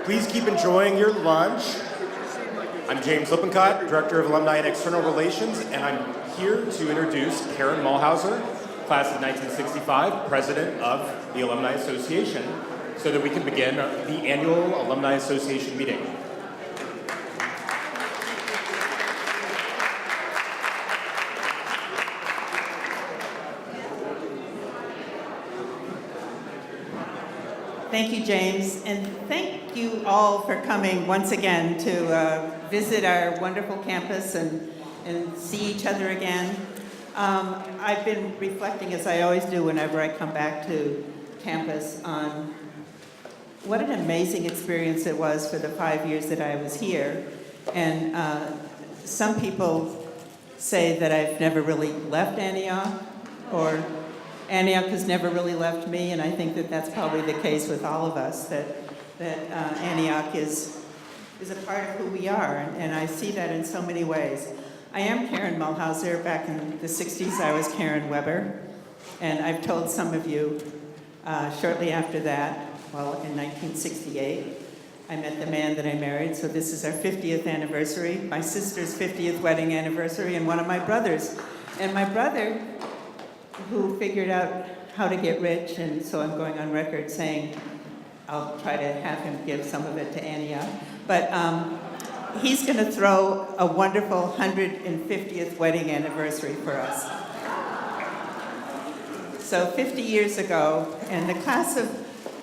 Please keep enjoying your lunch. I'm James Lippincott, Director of Alumni and External Relations, and I'm here to introduce Karen Mulhauser, class of 1965, President of the Alumni Association, so that we can begin the annual Alumni Association meeting. Thank you, James, and thank you all for coming once again to visit our wonderful campus and see each other again. I've been reflecting, as I always do whenever I come back to campus, on what an amazing experience it was for the 5 years that I was here. And some people say that I've never really left Antioch, or Antioch has never really left me, and I think that that's probably the case with all of us, that Antioch is a part of who we are, and I see that in so many ways. I am Karen Mulhauser. Back in the 60s, I was Karen Weber, and I've told some of you shortly after that, well, in 1968, I met the man that I married, so this is our 50th anniversary, my sister's 50th wedding anniversary, and one of my brothers. And my brother, who figured out how to get rich, and so I'm going on record saying I'll try to have him give some of it to Antioch. But he's going to throw a wonderful 150th wedding anniversary for us. So 50 years ago, and the class of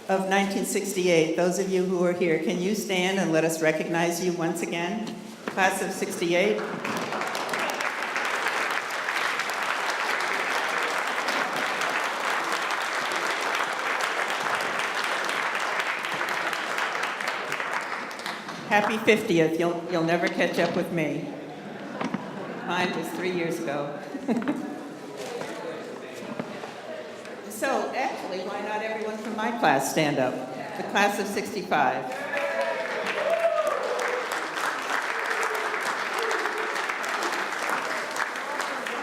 1968, those of you who are here, can you stand and let us recognize you once again? Class of 68. Happy 50th. You'll never catch up with me. Mine was 3 years ago. So actually, why not everyone from my class stand up? The class of 65.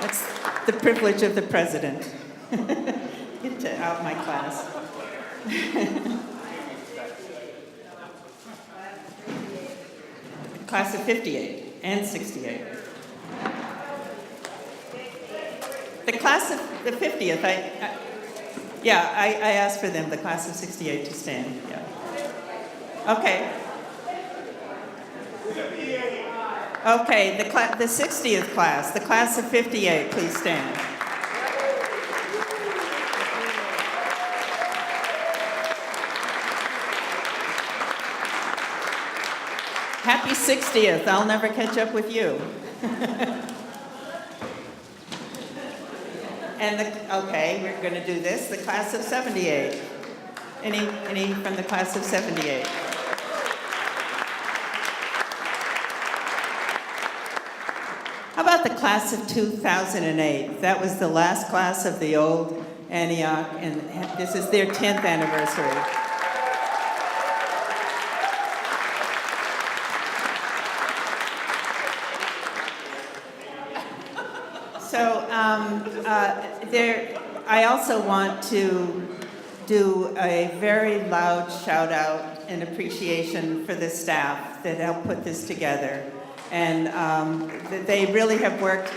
That's the privilege of the president. Get to out my class. Class of 58 and 68. The class of the 50th, I asked for them, the class of 68, to stand. Yeah. Okay. Okay, the 60th class, the class of 58, please stand. Happy 60th. I'll never catch up with you. And okay, we're going to do this. The class of 78. Any from the class of 78? How about the class of 2008? That was the last class of the old Antioch, and this is their 10th anniversary. So I also want to do a very loud shout out and appreciation for the staff that helped put this together. And they really have worked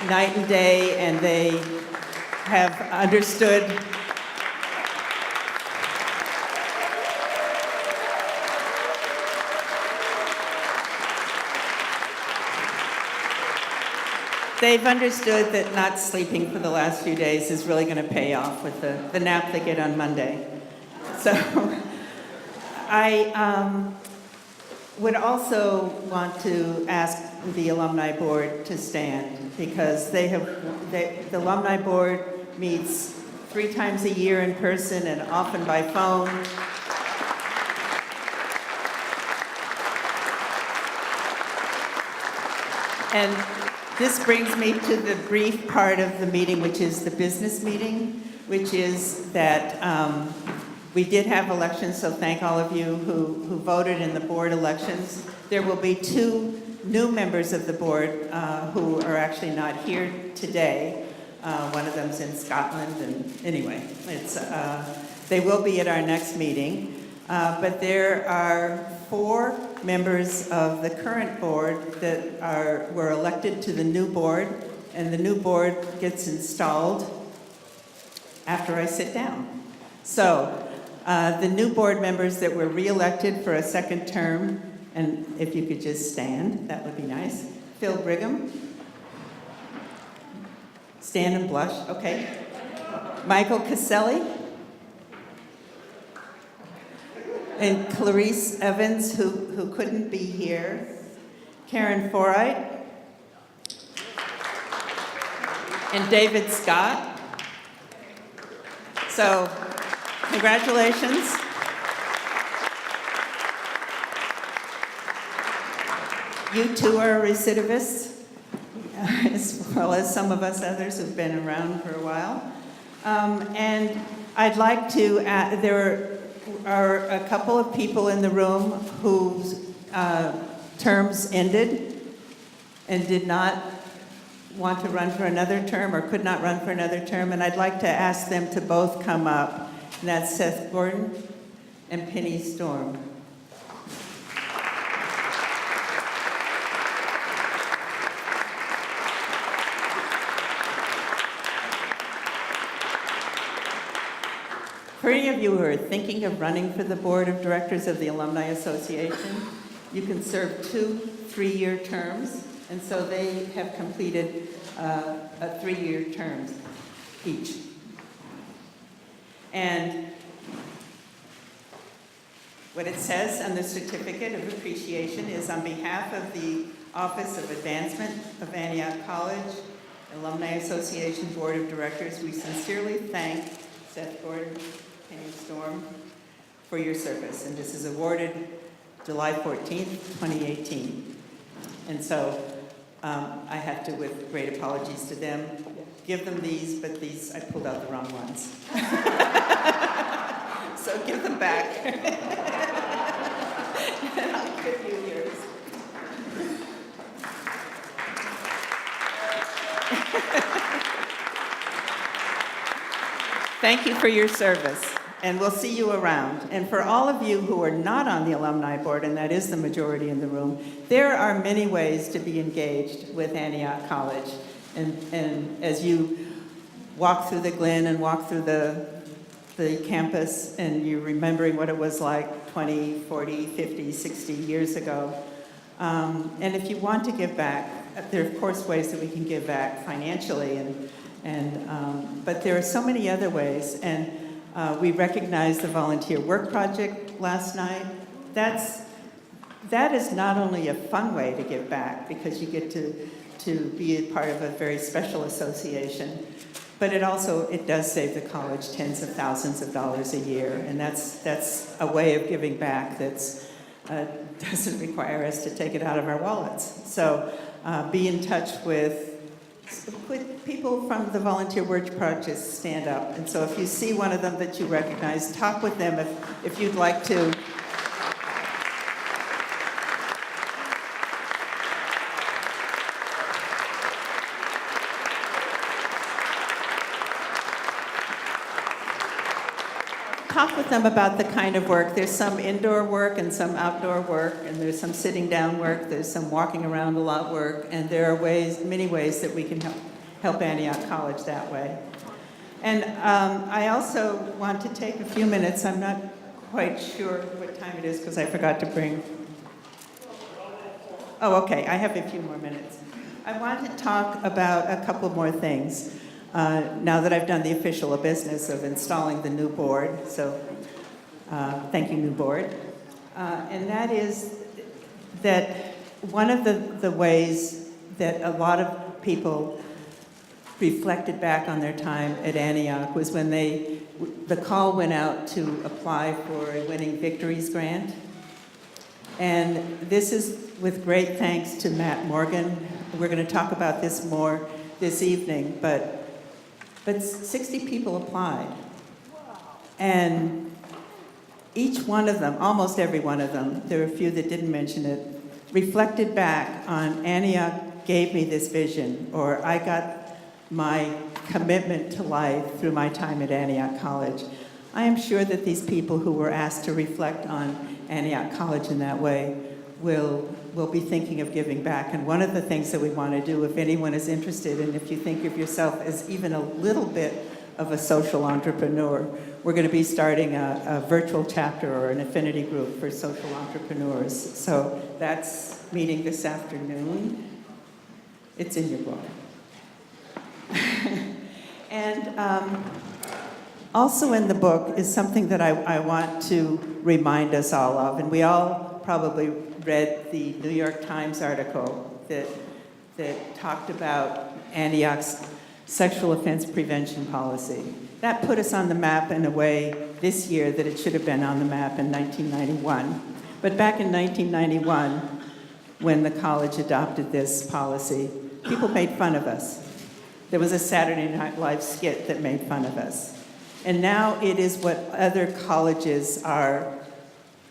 night and day, and they have understood that not sleeping for the last few days is really going to pay off with the nap they get on Monday. So I would also want to ask the Alumni Board to stand, because the Alumni Board meets 3 times a year in person and often by phone. And this brings me to the brief part of the meeting, which is the business meeting, which is that we did have elections, so thank all of you who voted in the board elections. There will be 2 new members of the board who are actually not here today. One of them's in Scotland, and anyway, they will be at our next meeting. But there are 4 members of the current board that were elected to the new board, and the new board gets installed after I sit down. So the new board members that were re-elected for a second term, and if you could just stand, that would be nice. Phil Brigham. Stand and blush, okay. Michael Caselli. And Clarice Evans, who couldn't be here. Karen Forsythe. And David Scott. So, congratulations. You too are recidivists, as well as some of us others who've been around for a while. And I'd like to add, there are a couple of people in the room whose terms ended and did not want to run for another term or could not run for another term, and I'd like to ask them to both come up. And that's Seth Gordon and Penny Storm. For any of you who are thinking of running for the board of directors of the Alumni Association, you can serve 2 3-year terms, and so they have completed a 3-year terms each. And what it says on the certificate of appreciation is, on behalf of the Office of Advancement of Antioch College Alumni Association Board of Directors, we sincerely thank Seth Gordon, Penny Storm, for your service. And this is awarded July 14th, 2018. And so I have to, with great apologies to them, give them these, but these, I pulled out the wrong ones. So give them back. And I'll give you yours. Thank you for your service, and we'll see you around. And for all of you who are not on the Alumni Board, and that is the majority in the room, there are many ways to be engaged with Antioch College. And as you walk through the Glen and walk through the campus, and you're remembering what it was like 20, 40, 50, 60 years ago, and if you want to give back, there are of course ways that we can give back financially, but there are so many other ways. And we recognized the Volunteer Work Project last night. That is not only a fun way to give back, because you get to be a part of a very special association, but it does save the college tens of thousands of dollars a year, and that's a way of giving back that doesn't require us to take it out of our wallets. So be in touch with people from the Volunteer Work Project. Stand up. And so if you see one of them that you recognize, talk with them if you'd like to. Talk with them about the kind of work. There's some indoor work and some outdoor work, and there's some sitting down work, there's some walking around a lot work, and there are many ways that we can help Antioch College that way. And I also want to take a few minutes. I'm not quite sure what time it is because I forgot to bring. Oh, okay, I have a few more minutes. I want to talk about a couple more things. Now that I've done the official business of installing the new board, so thank you, new board. And that is that one of the ways that a lot of people reflected back on their time at Antioch was when the call went out to apply for a Winning Victories grant. And this is with great thanks to Matt Morgan. We're going to talk about this more this evening, but 60 people applied. And each one of them, almost every one of them, there were a few that didn't mention it, reflected back on Antioch gave me this vision, or I got my commitment to life through my time at Antioch College. I am sure that these people who were asked to reflect on Antioch College in that way will be thinking of giving back. And one of the things that we want to do, if anyone is interested, and if you think of yourself as even a little bit of a social entrepreneur, we're going to be starting a virtual chapter or an affinity group for social entrepreneurs. So that's meeting this afternoon. It's in your book. And also in the book is something that I want to remind us all of, and we all probably read the New York Times article that talked about Antioch's sexual offense prevention policy. That put us on the map in a way this year that it should have been on the map in 1991. But back in 1991, when the college adopted this policy, people made fun of us. There was a Saturday Night Live skit that made fun of us. And now it is what other colleges are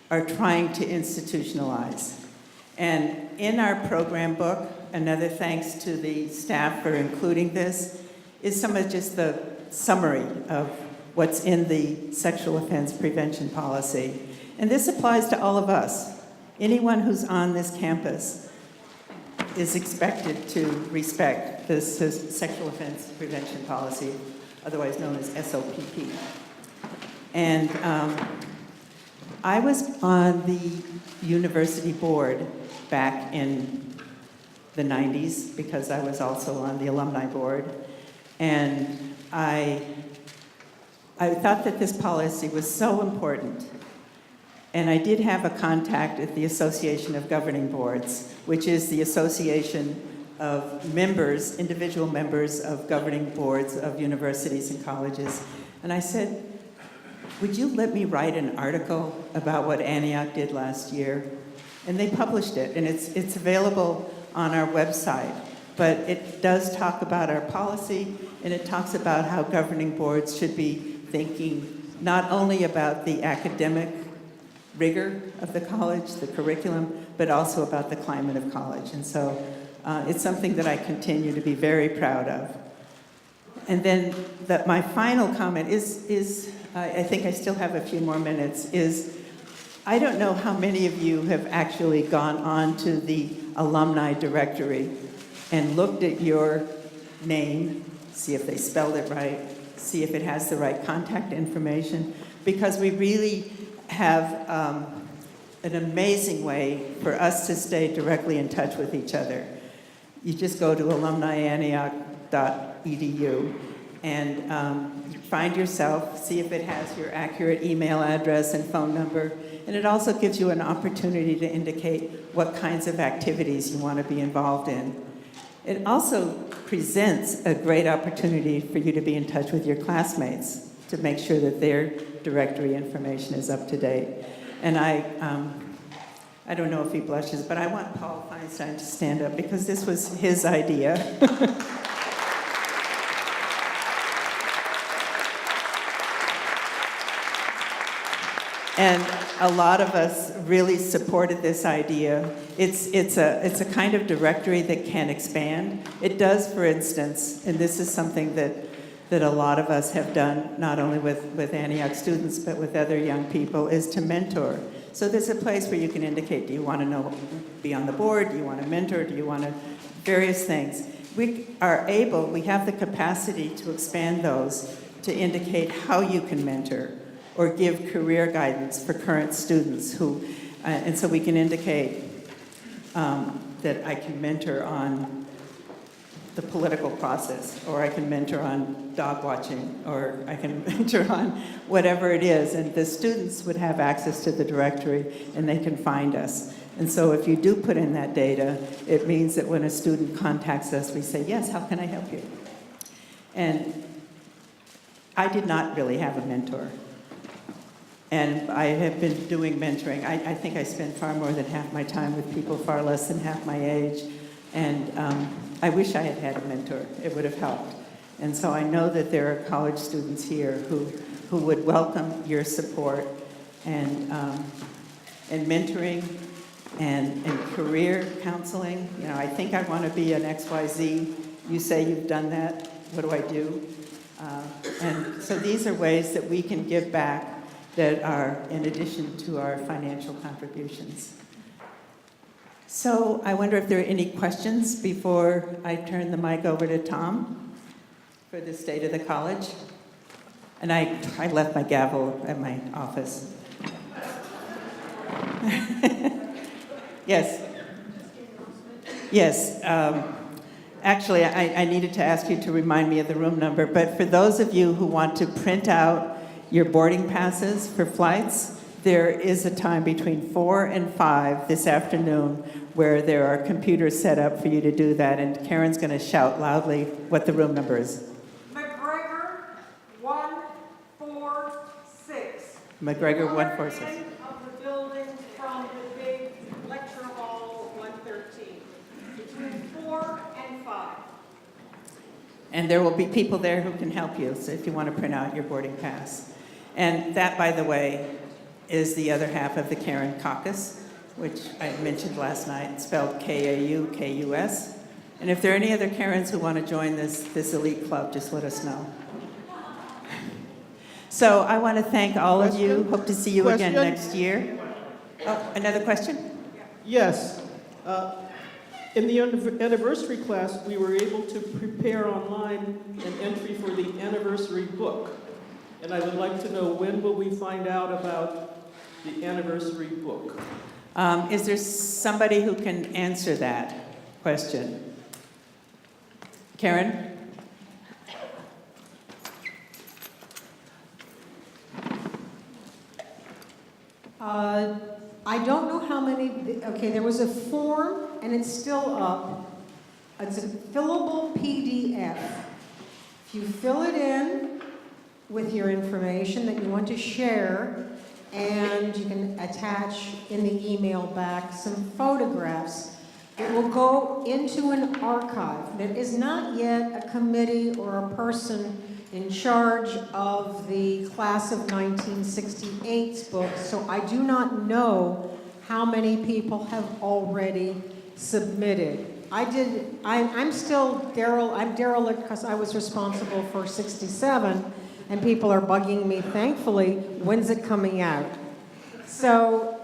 trying to institutionalize. And in our program book, another thanks to the staff for including this, is some of just the summary of what's in the sexual offense prevention policy. And this applies to all of us. Anyone who's on this campus is expected to respect this sexual offense prevention policy, otherwise known as SOPP. And I was on the university board back in the 90s because I was also on the Alumni Board. And I thought that this policy was so important. And I did have a contact at the Association of Governing Boards, which is the association of members, individual members of governing boards of universities and colleges. And I said, would you let me write an article about what Antioch did last year? And they published it, and it's available on our website. But it does talk about our policy, and it talks about how governing boards should be thinking not only about the academic rigor of the college, the curriculum, but also about the climate of college. And so it's something that I continue to be very proud of. And then my final comment is I think I still have a few more minutes, is I don't know how many of you have actually gone on to the alumni directory and looked at your name, see if they spelled it right, see if it has the right contact information, because we really have an amazing way for us to stay directly in touch with each other. You just go to alumniantioch.edu and find yourself, see if it has your accurate email address and phone number, and it also gives you an opportunity to indicate what kinds of activities you want to be involved in. It also presents a great opportunity for you to be in touch with your classmates to make sure that their directory information is up to date. And I don't know if he blushes, but I want Paul Feinstein to stand up because this was his idea. And a lot of us really supported this idea. It's a kind of directory that can expand. It does, for instance, and this is something that a lot of us have done, not only with Antioch students, but with other young people, is to mentor. So there's a place where you can indicate, do you want to be on the board? Do you want to mentor? Do you want to, various things. We have the capacity to expand those to indicate how you can mentor or give career guidance for current students who, and so we can indicate that I can mentor on the political process, or I can mentor on dog watching, or I can mentor on whatever it is, and the students would have access to the directory and they can find us. And so if you do put in that data, it means that when a student contacts us, we say, yes, how can I help you? And I did not really have a mentor. And I have been doing mentoring. I think I spend far more than half my time with people far less than half my age. And I wish I had had a mentor. It would have helped. And so I know that there are college students here who would welcome your support and mentoring and career counseling. You know, I think I want to be an XYZ. You say you've done that. What do I do? And so these are ways that we can give back that are in addition to our financial contributions. So I wonder if there are any questions before I turn the mic over to Tom for the state of the college. And I left my gavel at my office. Yes. Yes. Actually, I needed to ask you to remind me of the room number, but for those of you who want to print out your boarding passes for flights, there is a time between 4 and 5 this afternoon where there are computers set up for you to do that, and Karen's going to shout loudly what the room number is. McGregor 146. McGregor 146. End of the building from the big lecture hall 113. Between 4 and 5. And there will be people there who can help you, so if you want to print out your boarding pass. And that, by the way, is the other half of the Karen Caucus, which I mentioned last night, spelled K-A-U-K-U-S. And if there are any other Karens who want to join this elite club, just let us know. So I want to thank all of you. Hope to see you again next year. Oh, another question? Yes. In the anniversary class, we were able to prepare online an entry for the anniversary book. And I would like to know, when will we find out about the anniversary book? Is there somebody who can answer that question? Karen? I don't know how many, okay, there was a form and it's still up. It's a fillable PDF. If you fill it in with your information that you want to share, and you can attach in the email back some photographs, it will go into an archive. There is not yet a committee or a person in charge of the class of 1968's book, so I do not know how many people have already submitted. I'm still I'm derelict because I was responsible for 67, and people are bugging me, thankfully, when's it coming out? So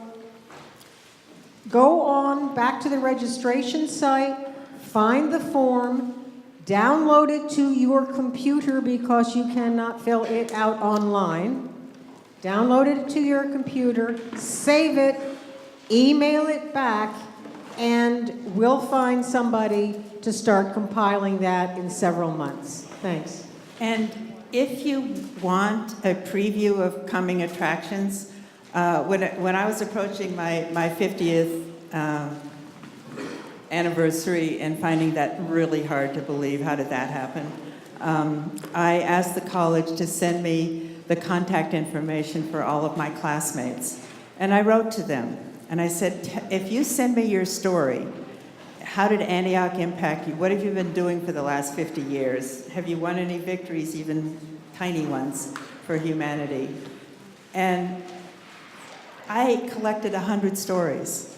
go on back to the registration site, find the form, download it to your computer because you cannot fill it out online. Download it to your computer, save it, email it back, and we'll find somebody to start compiling that in several months. Thanks. And if you want a preview of coming attractions, when I was approaching my 50th anniversary and finding that really hard to believe, how did that happen? I asked the college to send me the contact information for all of my classmates. And I wrote to them, and I said, if you send me your story, how did Antioch impact you? What have you been doing for the last 50 years? Have you won any victories, even tiny ones, for humanity? And I collected 100 stories.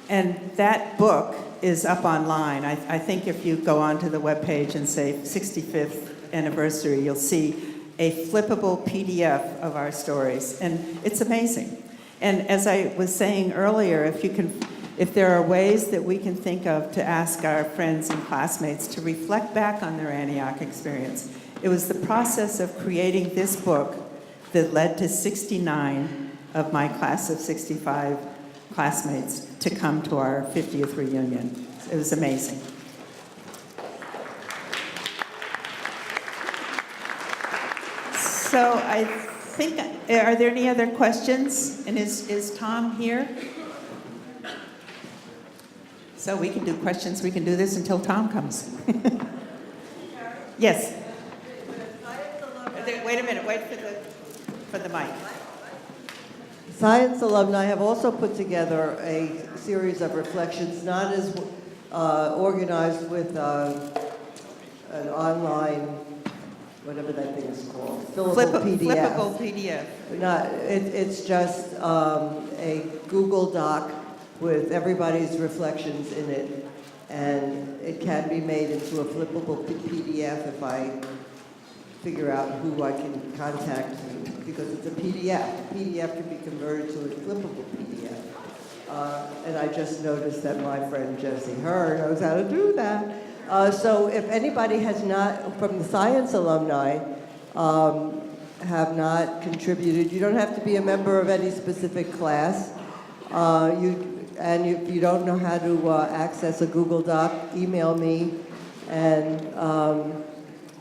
And that book is up online. I think if you go onto the webpage and say 65th anniversary, you'll see a flippable PDF of our stories. And it's amazing. And as I was saying earlier, if there are ways that we can think of to ask our friends and classmates to reflect back on their Antioch experience, it was the process of creating this book that led to 69 of my class of 65 classmates to come to our 50th reunion. It was amazing. So I think, are there any other questions? And is Tom here? So we can do questions, we can do this until Tom comes. Yes. Wait a minute, wait for the mic. Science alumni have also put together a series of reflections, not as organized with an online, whatever that thing is called, fillable PDF. Flippable PDF. It's just a Google Doc with everybody's reflections in it, and it can be made into a flippable PDF if I figure out who I can contact because it's a PDF. PDF can be converted to a clippable PDF. And I just noticed that my friend Jessie Herr knows how to do that. So if anybody has not, from the science alumni, have not contributed, you don't have to be a member of any specific class. And if you don't know how to access a Google Doc, email me, and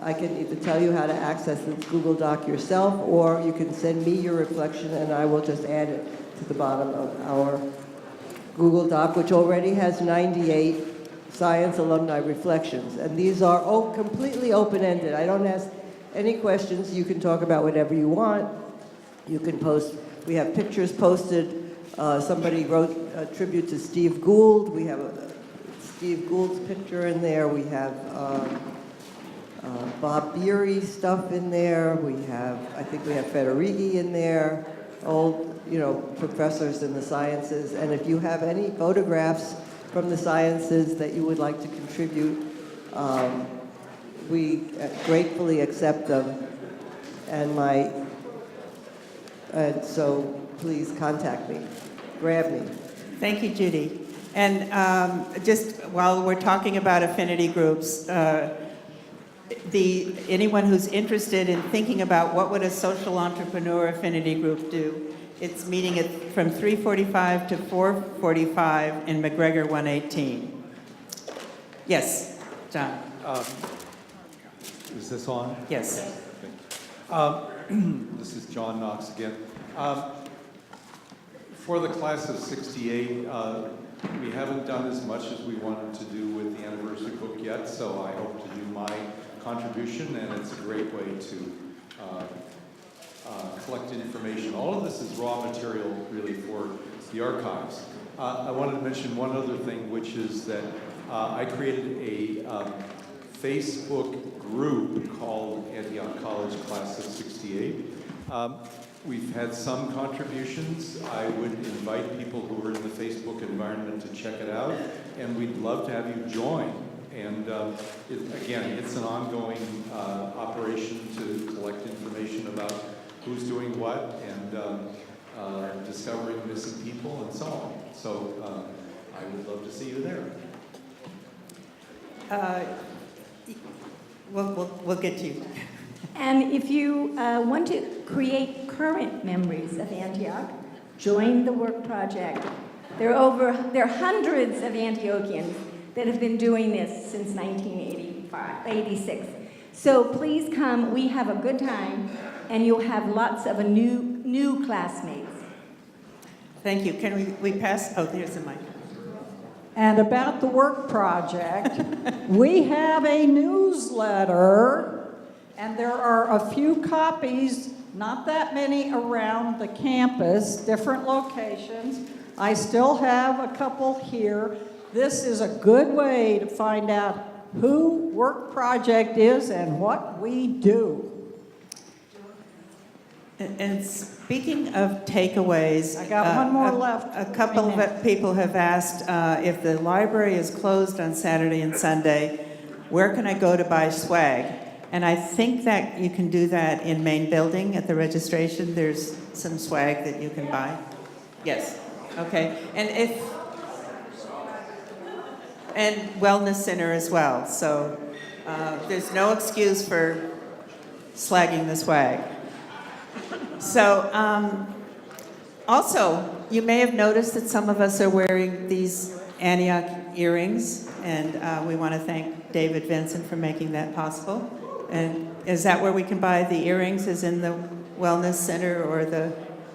I can either tell you how to access this Google Doc yourself, or you can send me your reflection, and I will just add it to the bottom of our Google Doc, which already has 98 science alumni reflections. And these are completely open-ended. I don't ask any questions. You can talk about whatever you want. You can post. We have pictures posted. Somebody wrote a tribute to Steve Gould. We have Steve Gould's picture in there. We have Bob Beery stuff in there. I think we have Federighi in there. Old, professors in the sciences. And if you have any photographs from the sciences that you would like to contribute, we gratefully accept them. And so please contact me. Grab me. Thank you, Judy. And just while we're talking about affinity groups, anyone who's interested in thinking about what would a social entrepreneur affinity group do, it's meeting from 3:45 to 4:45 in McGregor 118. Yes, John. Is this on? Yes. This is John Knox again. For the class of 68, we haven't done as much as we wanted to do with the anniversary book yet, so I hope to do my contribution, and it's a great way to collect information. All of this is raw material, really, for the archives. I wanted to mention one other thing, which is that I created a Facebook group called Antioch College Class of 68. We've had some contributions. I would invite people who are in the Facebook environment to check it out, and we'd love to have you join. And again, it's an ongoing operation to collect information about who's doing what and discovering missing people and so on. So I would love to see you there. We'll get you. And if you want to create current memories of Antioch, join the work project. There are hundreds of Antiochians that have been doing this since 1986. So please come. We have a good time, and you'll have lots of new classmates. Thank you. Can we pass? Oh, there's the mic. And about the work project, we have a newsletter, and there are a few copies, not that many around the campus, different locations. I still have a couple here. This is a good way to find out who Work Project is and what we do. And speaking of takeaways, I got one more left. A couple of people have asked if the library is closed on Saturday and Sunday, where can I go to buy swag? And I think that you can do that in main building at the registration. There's some swag that you can buy. Yes. Okay. And wellness center as well. So there's no excuse for slagging the swag. So also, you may have noticed that some of us are wearing these Antioch earrings, and we want to thank David Vincent for making that possible. And is that where we can buy the earrings, is in the wellness center or the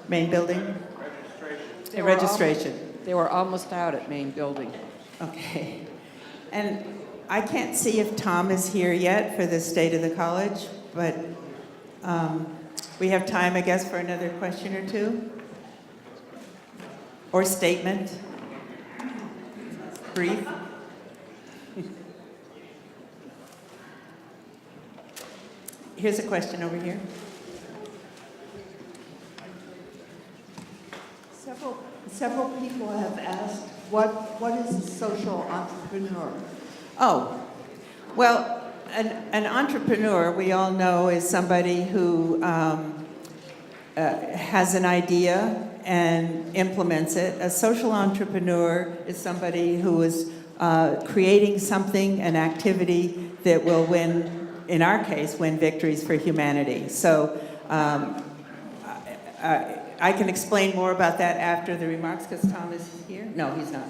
main building? Registration. They were almost out at main building. Okay. And I can't see if Tom is here yet for the state of the college, but we have time, I guess, for another question or two? Or statement? Brief? Here's a question over here. Several people have asked, what is a social entrepreneur? Oh, well, an entrepreneur, we all know, is somebody who has an idea and implements it. A social entrepreneur is somebody who is creating something, an activity that will win, in our case, win victories for humanity. So I can explain more about that after the remarks, because Tom is here. No, he's not.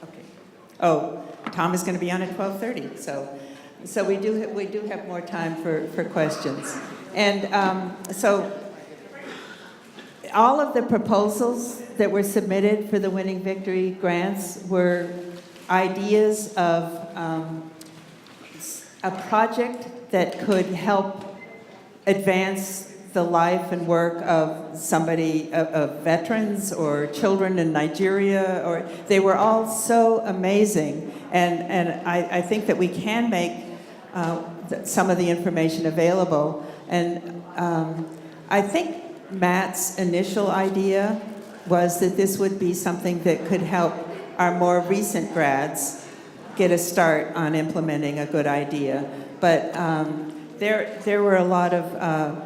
Okay. Oh, Tom is going to be on at 12:30, so we do have more time for questions. And so all of the proposals that were submitted for the Winning Victory grants were ideas of a project that could help advance the life and work of somebody, of veterans or children in Nigeria, or they were all so amazing. And I think that we can make some of the information available. And I think Matt's initial idea was that this would be something that could help our more recent grads get a start on implementing a good idea. But there were a lot of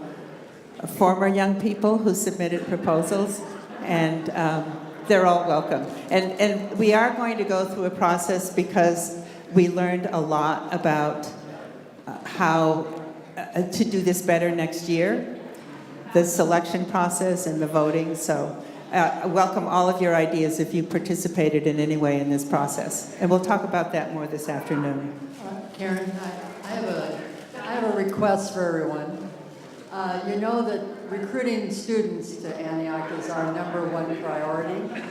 former young people who submitted proposals, and they're all welcome. And we are going to go through a process because we learned a lot about how to do this better next year, the selection process and the voting. So welcome all of your ideas if you participated in any way in this process. And we'll talk about that more this afternoon. Karen, I have a request for everyone. You know that recruiting students to Antioch is our #1 priority.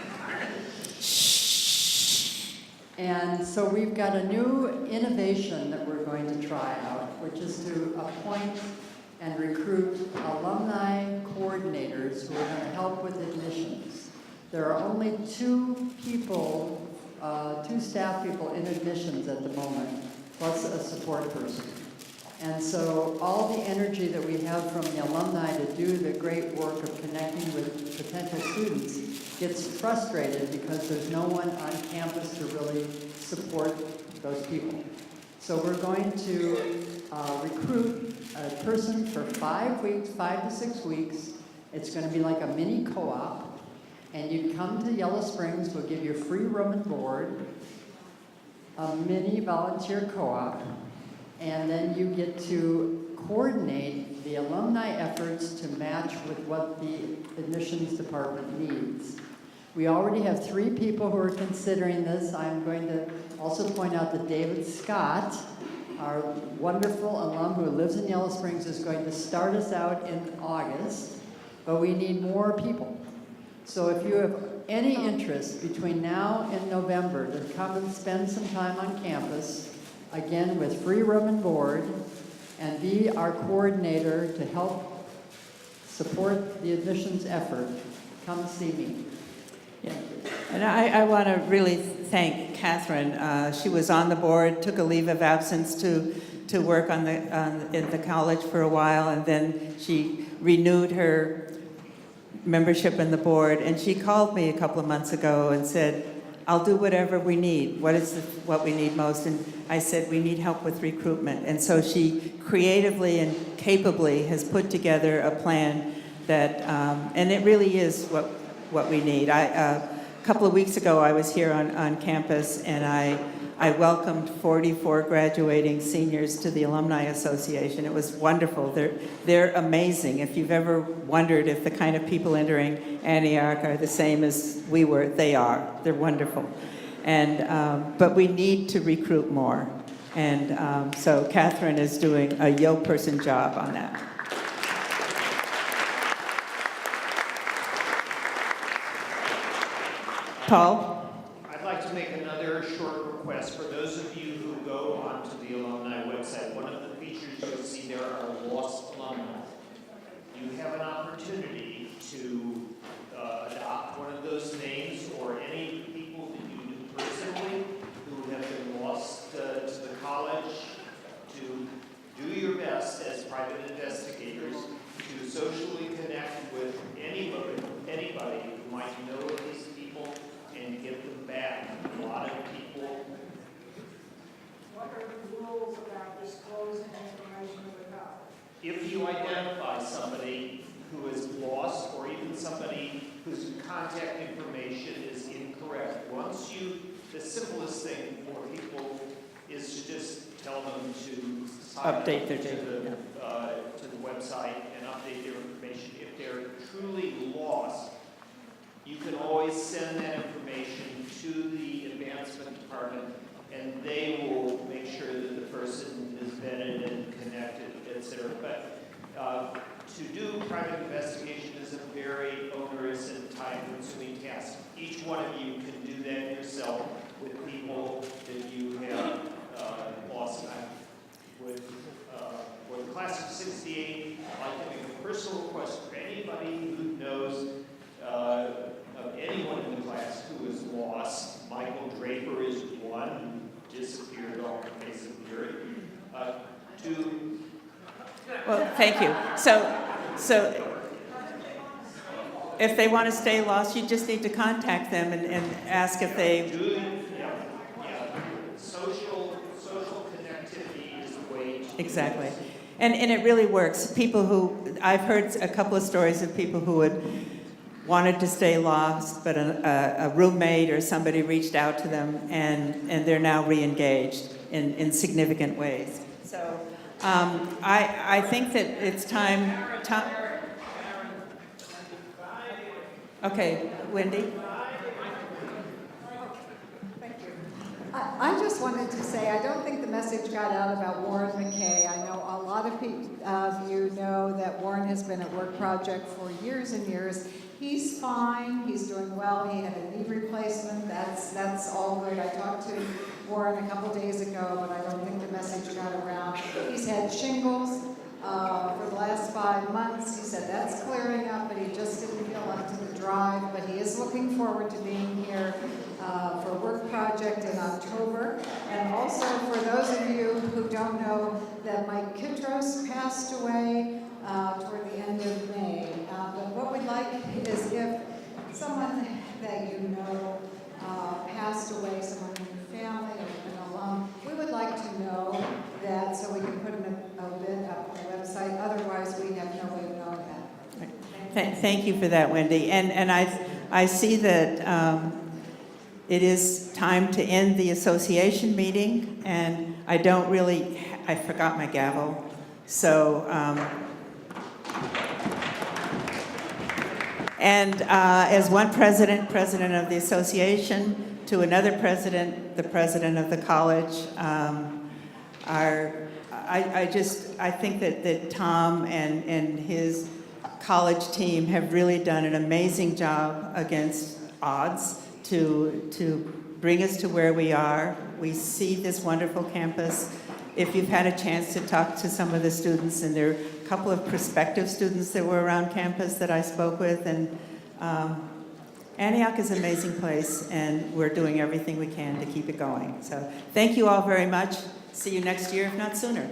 And so we've got a new innovation that we're going to try out, which is to appoint and recruit alumni coordinators who are going to help with admissions. There are only 2 people, 2 staff people in admissions at the moment, plus a support person. And so all the energy that we have from the alumni to do the great work of connecting with potential students gets frustrated because there's no one on campus to really support those people. So we're going to recruit a person for 5 weeks, 5 to 6 weeks. It's going to be like a mini co-op. And you come to Yellow Springs, we'll give you free room and board, a mini volunteer co-op, and then you get to coordinate the alumni efforts to match with what the admissions department needs. We already have 3 people who are considering this. I'm going to also point out that David Scott, our wonderful alum who lives in Yellow Springs, is going to start us out in August, but we need more people. So if you have any interest between now and November to come and spend some time on campus, again with free room and board, and be our coordinator to help support the admissions effort, come see me. Yeah. And I want to really thank Catherine. She was on the board, took a leave of absence to work in the college for a while, and then she renewed her membership in the board. And she called me a couple of months ago and said, "I'll do whatever we need. What we need most?" And I said, "We need help with recruitment." And so she creatively and capably has put together a plan that, and it really is what we need. A couple of weeks ago, I was here on campus, and I welcomed 44 graduating seniors to the Alumni Association. It was wonderful. They're amazing. If you've ever wondered if the kind of people entering Antioch are the same as we were, they are. They're wonderful. And but we need to recruit more. And so Catherine is doing a yo-person job on that. Paul? I'd like to make another short request. For those of you who go onto the alumni website, one of the features you'll see there are lost alumni. You have an opportunity to adopt one of those names, or any people that you knew personally who have been lost to the college, to do your best as private investigators to socially connect with anybody who might know of these people and get them back. A lot of people if you identify somebody who is lost or even somebody whose contact information is incorrect, the simplest thing for people is to just tell them to sign Update up their to data, to the website and update their information. If they're truly lost, you can always send that information to the advancement department, and they will make sure that the person is vetted and connected, et cetera. But to do private investigation is a very onerous and time-consuming task. Each one of you can do that yourself with people that you have lost time. For the class of '68, I'd like to make a personal request for anybody who knows of anyone in the class who is lost. Michael Draper is one who disappeared off the face of the earth. Well, thank you. So if they want to stay lost, you just need to contact them and ask if they... Social connectivity is the way to... Exactly. And it really works. People who... I've heard a couple of stories of people who had wanted to stay lost, but a roommate or somebody reached out to them, and they're now re-engaged in significant ways. So I think that it's time... Okay, Wendy? I just wanted to say, I don't think the message got out about Warren McKay. I know a lot of you know that Warren has been at Work Project for years and years. He's fine, he's doing well, he had a knee replacement, that's all good. I talked to Warren a couple days ago, but I don't think the message got around. He's had shingles for the last 5 months. He said that's clearing up, but he just didn't feel up to the drive, but he is looking forward to being here for Work Project in October. And also for those of you who don't know that Mike Kitros passed away toward the end of May. But what we'd like is if someone that you know passed away, someone in your family or an alum, we would like to know that so we can put a bit up on the website. Otherwise, we have no way of knowing that. Thank you for that, Wendy. And I see that it is time to end the association meeting, and I forgot my gavel. So, as one president of the association, to another president, the president of the college, I think that Tom and his college team have really done an amazing job against odds to bring us to where we are. We see this wonderful campus. If you've had a chance to talk to some of the students, and there are a couple of prospective students that were around campus that I spoke with, and Antioch is an amazing place, and we're doing everything we can to keep it going. So thank you all very much. See you next year, if not sooner.